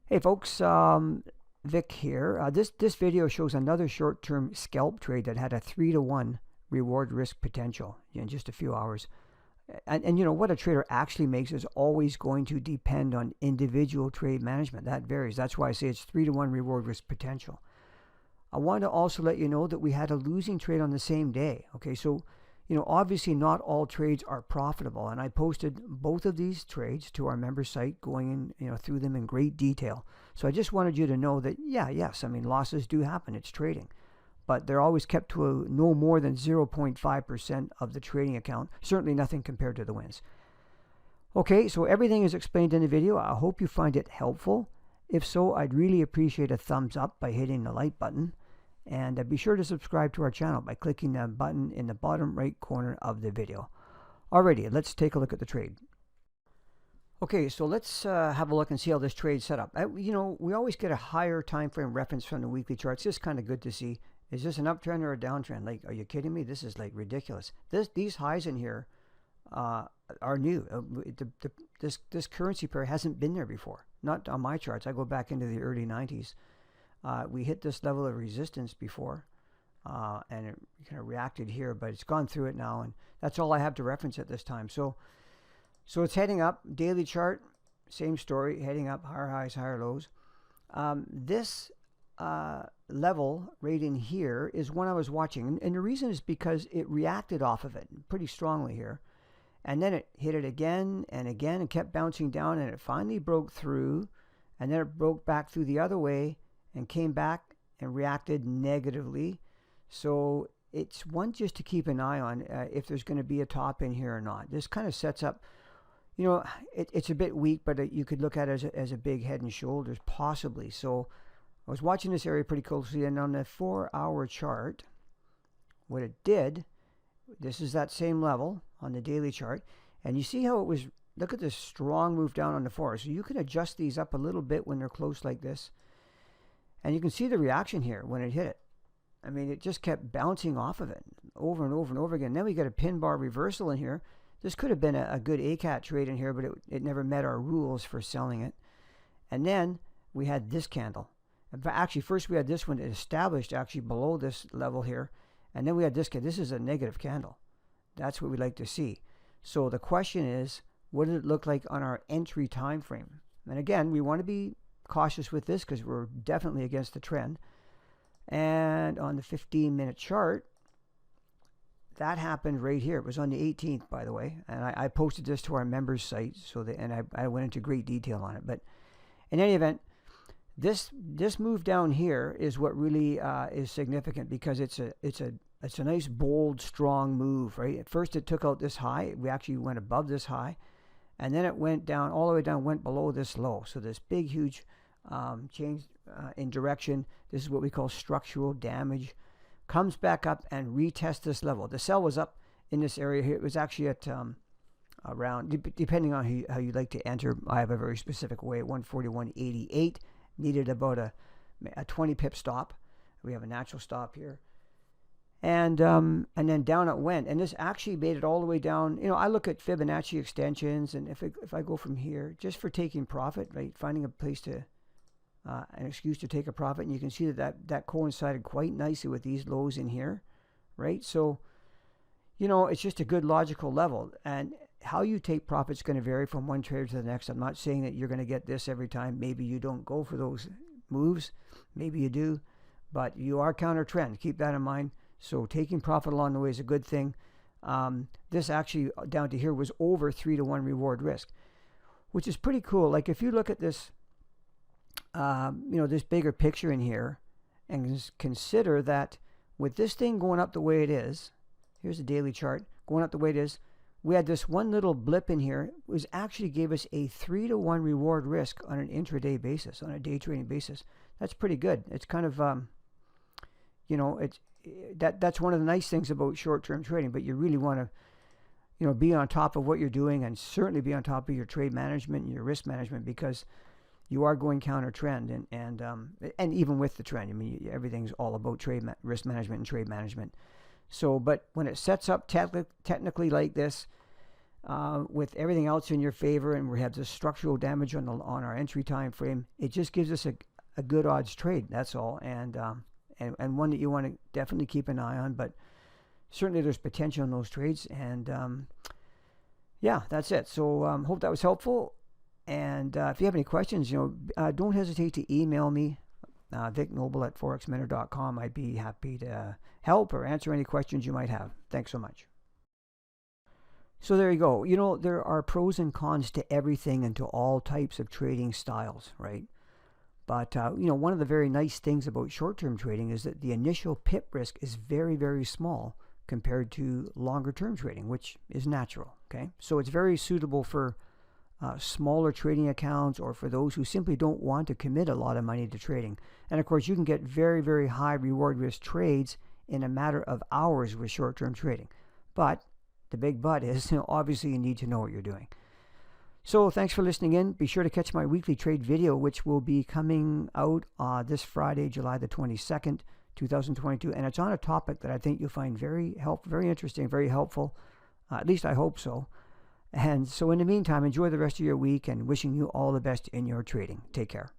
Hey folks, Vic here. This video shows another short-term scalp trade that had a 3-to-1 reward risk potential in just a few hours. And you know what a trader actually makes is always going to depend on individual trade management. That varies. That's why I say it's 3-to-1 reward risk potential. I want to also let you know that we had a losing trade on the same day. Okay, so you know, obviously not all trades are profitable, and I posted both of these trades to our member site, going in, you know, through them in great detail. So I just wanted you to know that, yes, I mean, losses do happen. It's trading, but they're always kept to no more than 0.5% of the trading account. Certainly nothing compared to the wins. Okay, so everything is explained in the video. I hope you find it helpful. If so, I'd really appreciate a thumbs up by hitting the like button. And be sure to subscribe to our channel by clicking the button in the bottom right corner of the video. Alrighty, let's take a look at the trade. Okay, so let's have a look and see how this trade set up. You know, we always get a higher time frame reference from the weekly charts. It's kind of good to see. Is this an uptrend or a downtrend? Like, are you kidding me? This is like ridiculous. These highs in here are new. This currency pair hasn't been there before. Not on my charts. I go back into the early 90s. We hit this level of resistance before, and it kind of reacted here, but it's gone through it now, and that's all I have to reference at this time. So it's heading up. Daily chart, same story, heading up, higher highs, higher lows. This level right in here is one I was watching, and the reason is because it reacted off of it pretty strongly here, and then it hit it again and again and kept bouncing down, and it finally broke through, and then it broke back through the other way and came back and reacted negatively. So it's one just to keep an eye on if there's going to be a top in here or not. This kind of sets up, you know, it's a bit weak, but you could look at it as a big head and shoulders possibly. So I was watching this area pretty closely, and on the 4-hour chart, what it did, this is that same level on the daily chart, and you see how it was, look at this strong move down on the 4. So you can adjust these up a little bit when they're close like this. And you can see the reaction here when it hit it. I mean, it just kept bouncing off of it over and over and over again. Then we got a pin bar reversal in here. This could have been a good ACAT trade in here, but it never met our rules for selling it. And then we had this candle. Actually, first we had this one established actually below this level here. And then we had this candle. This is a negative candle. That's what we like to see. So the question is, what did it look like on our entry time frame? And again, we want to be cautious with this because we're definitely against the trend. And on the 15-minute chart, that happened right here. It was on the 18th, by the way, and I posted this to our members site, so I went into great detail on it. But in any event, this move down here is what really is significant, because it's a nice, bold, strong move, right? At first it took out this high. We actually went above this high, and then it went down, all the way down, went below this low. So this big, huge change in direction. This is what we call structural damage. Comes back up and retests this level. The sell was up in this area here. It was actually at around, depending on how you like to enter, I have a very specific way, at 141.88. Needed about a 20 pip stop. We have a natural stop here. And then down it went, and this actually made it all the way down. You know, I look at Fibonacci extensions, and if I go from here, just for taking profit, right, finding a place to, an excuse to take a profit, and you can see that coincided quite nicely with these lows in here, right? So, you know, it's just a good logical level, and how you take profit is going to vary from one trader to the next. I'm not saying that you're going to get this every time. Maybe you don't go for those moves, maybe you do, but you are counter trend. Keep that in mind. So taking profit along the way is a good thing. This actually down to here was over 3-to-1 reward risk, which is pretty cool. Like if you look at this, you know, this bigger picture in here, and consider that with this thing going up the way it is, here's the daily chart going up the way it is, we had this one little blip in here, was actually gave us a 3-to-1 reward risk on an intraday basis, on a day trading basis. That's pretty good. It's kind of, you know, that's one of the nice things about short-term trading, but you really want to, you know, be on top of what you're doing, and certainly be on top of your trade management and your risk management, because you are going counter trend, and even with the trend, I mean, everything's all about risk management and trade management. So, but when it sets up technically like this, with everything else in your favor, and we have the structural damage on our entry time frame, it just gives us a good odds trade. That's all, and one that you want to definitely keep an eye on. But certainly there's potential in those trades, and yeah, that's it. So hope that was helpful. And if you have any questions, don't hesitate to email me, Vic Noble at forexmentor.com. I'd be happy to help or answer any questions you might have. Thanks so much. So there you go. There are pros and cons to everything and to all types of trading styles, right? But, one of the very nice things about short-term trading is that the initial pip risk is very, very small compared to longer-term trading, which is natural, okay? So it's very suitable for smaller trading accounts, or for those who simply don't want to commit a lot of money to trading. And of course, you can get very, very high reward risk trades in a matter of hours with short-term trading. But the big but is, obviously you need to know what you're doing. So thanks for listening in. Be sure to catch my weekly trade video, which will be coming out this Friday, July the 22nd, 2022. And it's on a topic that I think you'll find very interesting, very helpful. At least I hope so. And so in the meantime, enjoy the rest of your week, and wishing you all the best in your trading. Take care.